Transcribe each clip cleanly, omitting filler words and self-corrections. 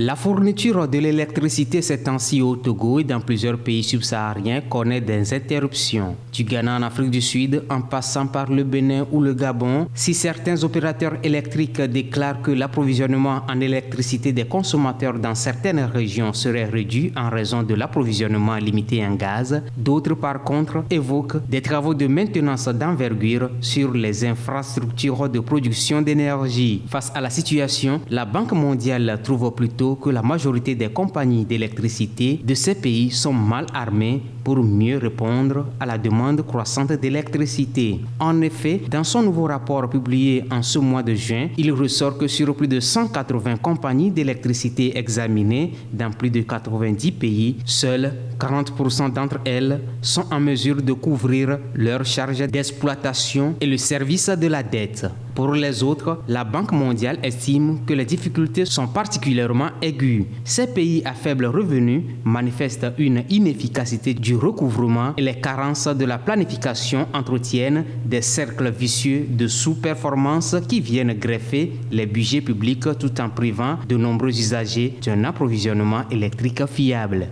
La fourniture de l'électricité ces temps-ci au Togo et dans plusieurs pays subsahariens connaît des interruptions. Du Ghana en Afrique du Sud, en passant par le Bénin ou le Gabon, si certains opérateurs électriques déclarent que l'approvisionnement en électricité des consommateurs dans certaines régions serait réduit en raison de l'approvisionnement limité en gaz, d'autres par contre évoquent des travaux de maintenance d'envergure sur les infrastructures de production d'énergie. Face à la situation, la Banque mondiale trouve plutôt que la majorité des compagnies d'électricité de ces pays sont mal armées pour mieux répondre à la demande croissante d'électricité. En effet, dans son nouveau rapport publié en ce mois de juin, il ressort que sur plus de 180 compagnies d'électricité examinées dans plus de 90 pays, seules 40% d'entre elles sont en mesure de couvrir leurs charges d'exploitation et le service de la dette. Pour les autres, la Banque mondiale estime que les difficultés sont particulièrement aiguës. Ces pays à faible revenu manifestent une inefficacité du recouvrement et les carences de la planification entretiennent des cercles vicieux de sous-performance qui viennent greffer les budgets publics tout en privant de nombreux usagers d'un approvisionnement électrique fiable.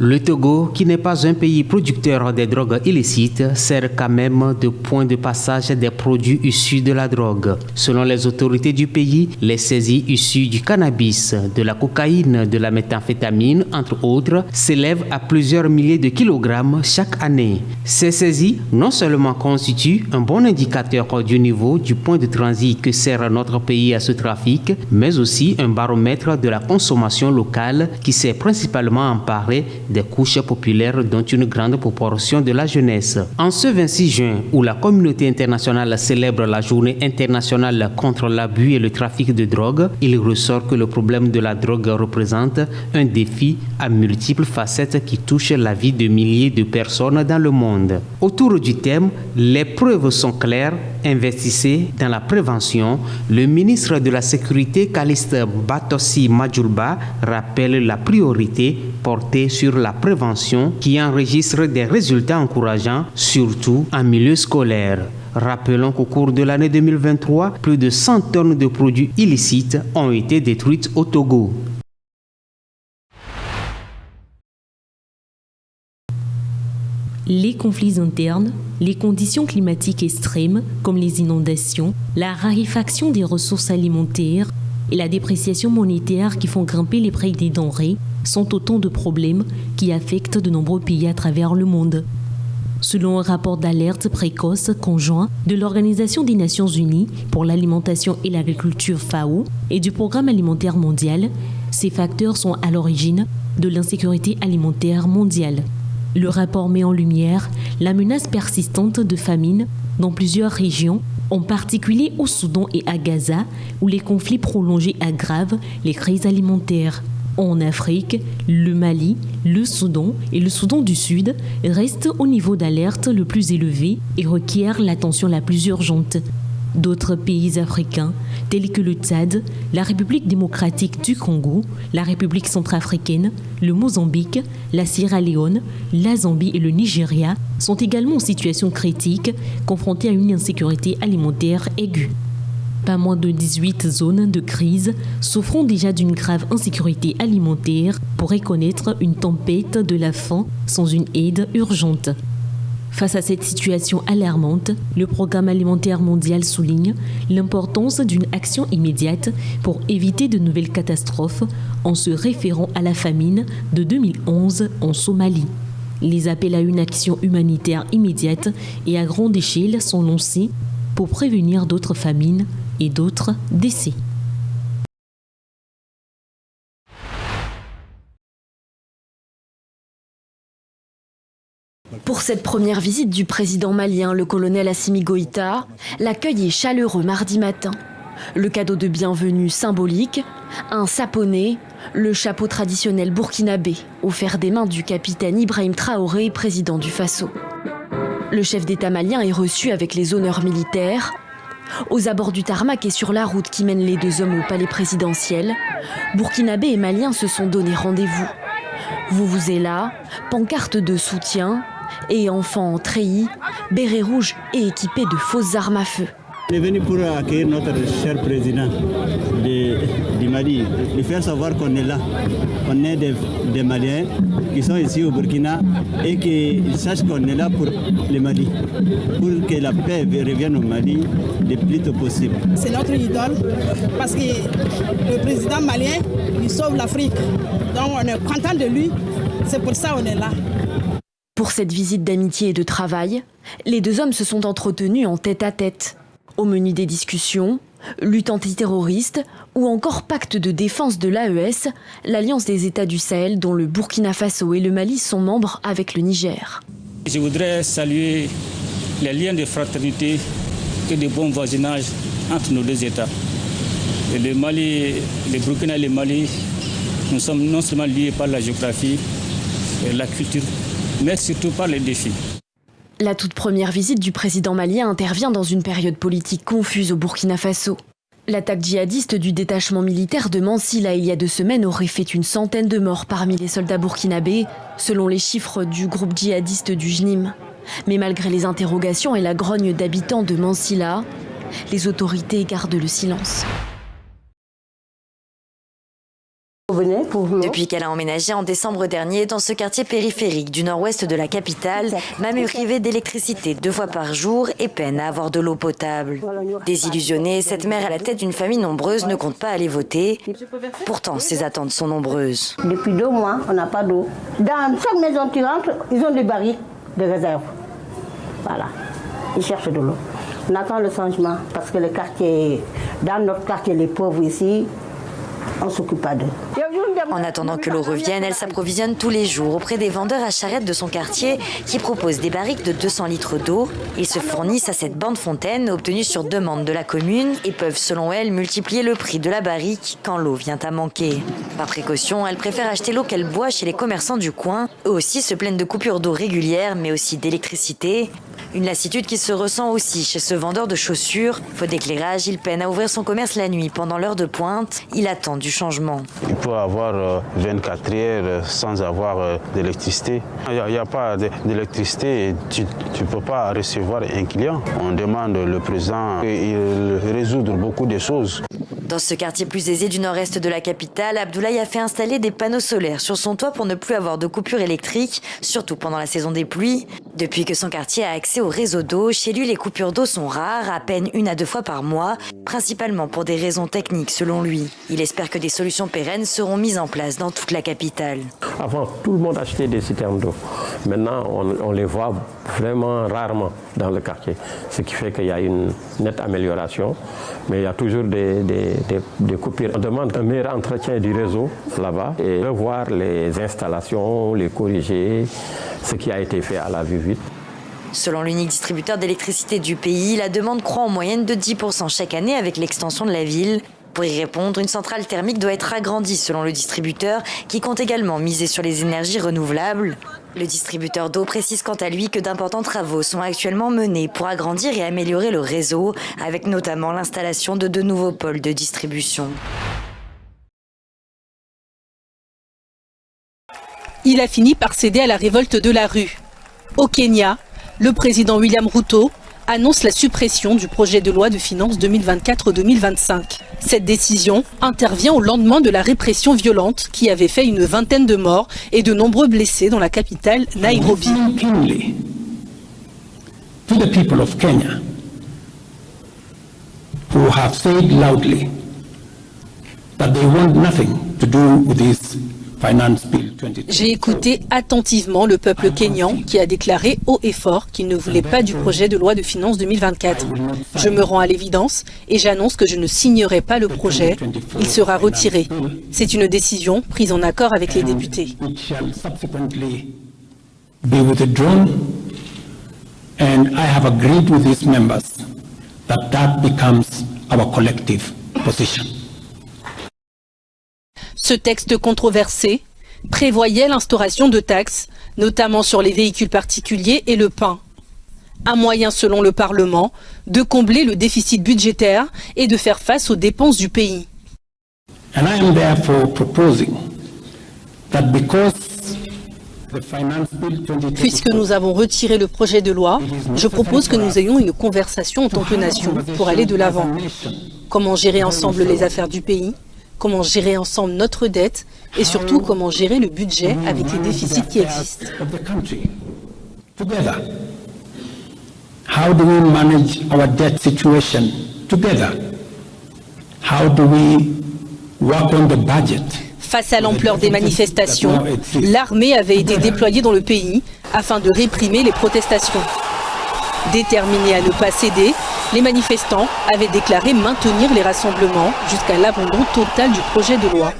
Le Togo, qui n'est pas un pays producteur des drogues illicites, sert quand même de point de passage des produits issus de la drogue. Selon les autorités du pays, les saisies issues du cannabis, de la cocaïne, de la méthamphétamine, entre autres, s'élèvent à plusieurs milliers de kilogrammes chaque année. Ces saisies non seulement constituent un bon indicateur du niveau du point de transit que sert notre pays à ce trafic, mais aussi un baromètre de la consommation locale qui s'est principalement emparée des couches populaires dont une grande proportion de la jeunesse. En ce 26 juin, où la communauté internationale célèbre la journée internationale contre l'abus et le trafic de drogue, il ressort que le problème de la drogue représente un défi à multiples facettes qui touche la vie de milliers de personnes dans le monde. Autour du thème, les preuves sont claires, investissez dans la prévention. Le ministre de la Sécurité, Calixte Batossi Majulba, rappelle la priorité portée sur la prévention qui enregistre des résultats encourageants, surtout en milieu scolaire. Rappelons qu'au cours de l'année 2023, plus de 100 tonnes de produits illicites ont été détruites au Togo. Les conflits internes, les conditions climatiques extrêmes comme les inondations, la raréfaction des ressources alimentaires et la dépréciation monétaire qui font grimper les prix des denrées sont autant de problèmes qui affectent de nombreux pays à travers le monde. Selon un rapport d'alerte précoce conjoint de l'Organisation des Nations Unies pour l'alimentation et l'agriculture FAO et du Programme alimentaire mondial, ces facteurs sont à l'origine de l'insécurité alimentaire mondiale. Le rapport met en lumière la menace persistante de famine dans plusieurs régions, en particulier au Soudan et à Gaza, où les conflits prolongés aggravent les crises alimentaires. En Afrique, le Mali, le Soudan et le Soudan du Sud restent au niveau d'alerte le plus élevé et requièrent l'attention la plus urgente. D'autres pays africains, tels que le Tchad, la République démocratique du Congo, la République centrafricaine, le Mozambique, la Sierra Leone, la Zambie et le Nigeria, sont également en situation critique, confrontés à une insécurité alimentaire aiguë. Pas moins de 18 zones de crise souffront déjà d'une grave insécurité alimentaire pourraient connaître une tempête de la faim sans une aide urgente. Face à cette situation alarmante, le Programme alimentaire mondial souligne l'importance d'une action immédiate pour éviter de nouvelles catastrophes en se référant à la famine de 2011 en Somalie. Les appels à une action humanitaire immédiate et à grande échelle sont lancés pour prévenir d'autres famines et d'autres décès. Pour cette première visite du président malien, le colonel Assimi Goïta, l'accueil est chaleureux mardi matin. Le cadeau de bienvenue symbolique, un saponné, le chapeau traditionnel burkinabé, offert des mains du capitaine Ibrahim Traoré, président du Faso. Le chef d'État malien est reçu avec les honneurs militaires. Aux abords du tarmac et sur la route qui mène les deux hommes au palais présidentiel, burkinabé et maliens se sont donné rendez-vous. Vuvuzela, pancarte de soutien et enfants en treillis, bérets rouges et équipés de fausses armes à feu. On est venu pour accueillir notre cher président du Mali, lui faire savoir qu'on est là. On est des Maliens qui sont ici au Burkina et qu'ils sachent qu'on est là pour le Mali, pour que la paix revienne au Mali le plus tôt possible. C'est notre idole parce que le président malien, il sauve l'Afrique. Donc on est content de lui, c'est pour ça qu'on est là. Pour cette visite d'amitié et de travail, les deux hommes se sont entretenus en tête-à-tête. Au menu des discussions, lutte antiterroriste ou encore pacte de défense de l'AES, l'Alliance des États du Sahel dont le Burkina Faso et le Mali sont membres avec le Niger. Je voudrais saluer les liens de fraternité et de bon voisinage entre nos deux États. Et le Mali, le Burkina et le Mali, nous sommes non seulement liés par la géographie et la culture, mais surtout par les défis. La toute première visite du président malien intervient dans une période politique confuse au Burkina Faso. L'attaque djihadiste du détachement militaire de Mansilla il y a 2 semaines aurait fait une centaine de morts parmi les soldats burkinabés, selon les chiffres du groupe djihadiste du JNIM. Mais malgré les interrogations et la grogne d'habitants de Mansilla, les autorités gardent le silence. Depuis qu'elle a emménagé en décembre dernier dans ce quartier périphérique du nord-ouest de la capitale, Mam est privée d'électricité 2 fois par jour et peine à avoir de l'eau potable. Désillusionnée, cette mère à la tête d'une famille nombreuse ne compte pas aller voter. Pourtant, ses attentes sont nombreuses. Depuis 2 mois, on n'a pas d'eau. Dans chaque maison tu rentres, ils ont des barils de réserve. Voilà, ils cherchent de l'eau. On attend le changement parce que le quartier, dans notre quartier, les pauvres ici, on ne s'occupe pas d'eux. En attendant que l'eau revienne, elle s'approvisionne tous les jours auprès des vendeurs à charrette de son quartier qui proposent des barriques de 200 litres d'eau. Ils se fournissent à cette bande fontaine obtenue sur demande de la commune et peuvent, selon elle, multiplier le prix de la barrique quand l'eau vient à manquer. Par précaution, elle préfère acheter l'eau qu'elle boit chez les commerçants du coin. Eux aussi se plaignent de coupures d'eau régulières, mais aussi d'électricité. Une lassitude qui se ressent aussi chez ce vendeur de chaussures. Faute d'éclairage, il peine à ouvrir son commerce la nuit pendant l'heure de pointe. Il attend du changement. Il peut avoir 24 heures sans avoir d'électricité. Il n'y a pas d'électricité et tu ne peux pas recevoir un client. On demande le président de résoudre beaucoup de choses. Dans ce quartier plus aisé du nord-est de la capitale, Abdoulaye a fait installer des panneaux solaires sur son toit pour ne plus avoir de coupure électrique, surtout pendant la saison des pluies. Depuis que son quartier a accès au réseau d'eau, chez lui les coupures d'eau sont rares, à peine 1 à 2 fois par mois, principalement pour des raisons techniques selon lui. Il espère que des solutions pérennes seront mises en place dans toute la capitale. Avant, tout le monde achetait des citernes d'eau. Maintenant, on les voit vraiment rarement dans le quartier. Ce qui fait qu'il y a une nette amélioration, mais il y a toujours des coupures. On demande un meilleur entretien du réseau là-bas et revoir les installations, les corriger, ce qui a été fait à la vue-vite. Selon l'unique distributeur d'électricité du pays, la demande croît en moyenne de 10% chaque année avec l'extension de la ville. Pour y répondre, une centrale thermique doit être agrandie selon le distributeur qui compte également miser sur les énergies renouvelables. Le distributeur d'eau précise quant à lui que d'importants travaux sont actuellement menés pour agrandir et améliorer le réseau, avec notamment l'installation de 2 nouveaux pôles de distribution. Il a fini par céder à la révolte de la rue. Au Kenya, le président William Ruto annonce la suppression du projet de loi de finances 2024-2025. Cette décision intervient au lendemain de la répression violente qui avait fait une 20aine de morts et de nombreux blessés dans la capitale Nairobi. To the people of Kenya who have said loudly that they want nothing to do with this finance bill 2020. J'ai écouté attentivement le peuple kényan qui a déclaré haut et fort qu'il ne voulait pas du projet de loi de finances 2024. Je me rends à l'évidence et j'annonce que je ne signerai pas le projet. Il sera retiré. C'est une décision prise en accord avec les députés. Be withdrawn, and I have agreed with these members that becomes our collective position. Ce texte controversé prévoyait l'instauration de taxes, notamment sur les véhicules particuliers et le pain. Un moyen, selon le Parlement, de combler le déficit budgétaire et de faire face aux dépenses du pays. And I am therefore proposing that because Puisque nous avons retiré le projet de loi, je propose que nous ayons une conversation en tant que nation pour aller de l'avant. Comment gérer ensemble les affaires du pays, comment gérer ensemble notre dette et surtout comment gérer le budget avec les déficits qui existent. Together. How do we manage our debt situation together? How do we work on the budget? Face à l'ampleur des manifestations, l'armée avait été déployée dans le pays afin de réprimer les protestations. Déterminés à ne pas céder, les manifestants avaient déclaré maintenir les rassemblements jusqu'à l'abandon total du projet de loi.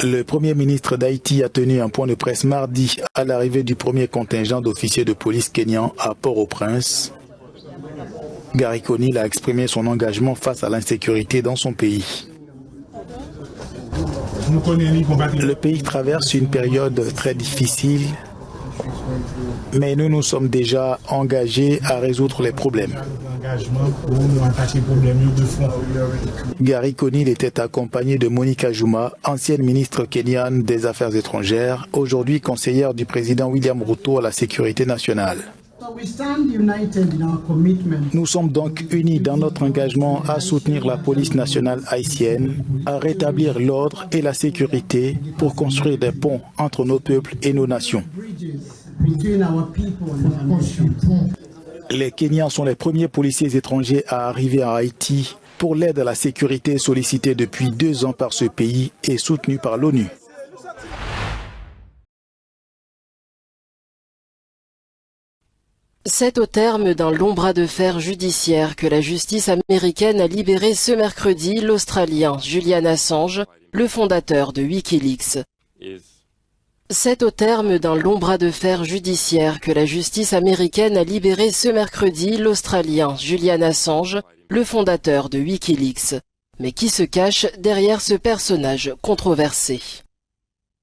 Le Premier ministre d'Haïti a tenu un point de presse mardi à l'arrivée du premier contingent d'officiers de police kenyans à Port-au-Prince. Gary Conille a exprimé son engagement face à l'insécurité dans son pays. Le pays traverse une période très difficile, mais nous nous sommes déjà engagés à résoudre les problèmes. Gary Conille était accompagné de Monica Juma, ancienne ministre kenyane des Affaires étrangères, aujourd'hui conseillère du président William Ruto à la sécurité nationale. Nous sommes donc unis dans notre engagement à soutenir la police nationale haïtienne, à rétablir l'ordre et la sécurité pour construire des ponts entre nos peuples et nos nations. Les Kenyans sont les premiers policiers étrangers à arriver à Haïti pour l'aide à la sécurité sollicitée depuis 2 ans par ce pays et soutenue par l'ONU. C'est au terme d'un long bras de fer judiciaire que la justice américaine a libéré ce mercredi l'Australien Julian Assange, le fondateur de Wikileaks. C'est au terme d'un long bras de fer judiciaire que la justice américaine a libéré ce mercredi l'Australien Julian Assange, le fondateur de Wikileaks. Mais qui se cache derrière ce personnage controversé?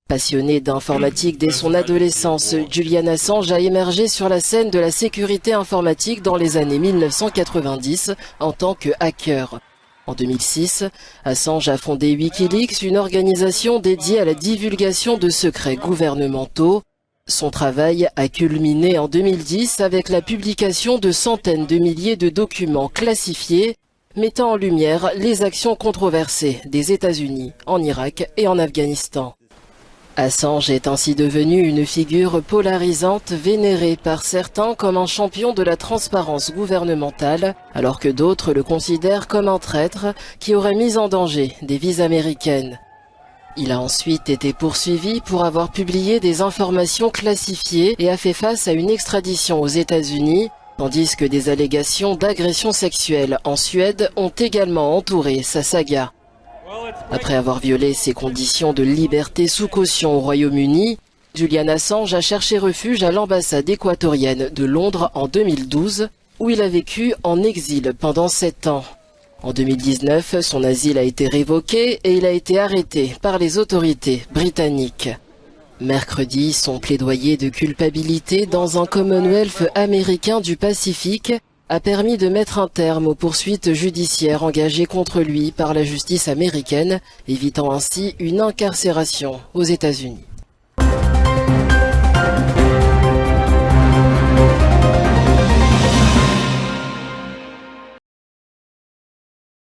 Passionné d'informatique dès son adolescence, Julian Assange a émergé sur la scène de la sécurité informatique dans les années 1990 en tant que hacker. En 2006, Assange a fondé Wikileaks, une organisation dédiée à la divulgation de secrets gouvernementaux. Son travail a culminé en 2010 avec la publication de centaines de milliers de documents classifiés, mettant en lumière les actions controversées des États-Unis en Irak et en Afghanistan. Assange est ainsi devenu une figure polarisante vénérée par certains comme un champion de la transparence gouvernementale, alors que d'autres le considèrent comme un traître qui aurait mis en danger des vies américaines. Il a ensuite été poursuivi pour avoir publié des informations classifiées et a fait face à une extradition aux États-Unis, tandis que des allégations d'agression sexuelle en Suède ont également entouré sa saga. Après avoir violé ses conditions de liberté sous caution au Royaume-Uni, Julian Assange a cherché refuge à l'ambassade équatorienne de Londres en 2012, où il a vécu en exil pendant 7 ans. En 2019, son asile a été révoqué et il a été arrêté par les autorités britanniques. Mercredi, son plaidoyer de culpabilité dans un Commonwealth américain du Pacifique a permis de mettre un terme aux poursuites judiciaires engagées contre lui par la justice américaine, évitant ainsi une incarcération aux États-Unis.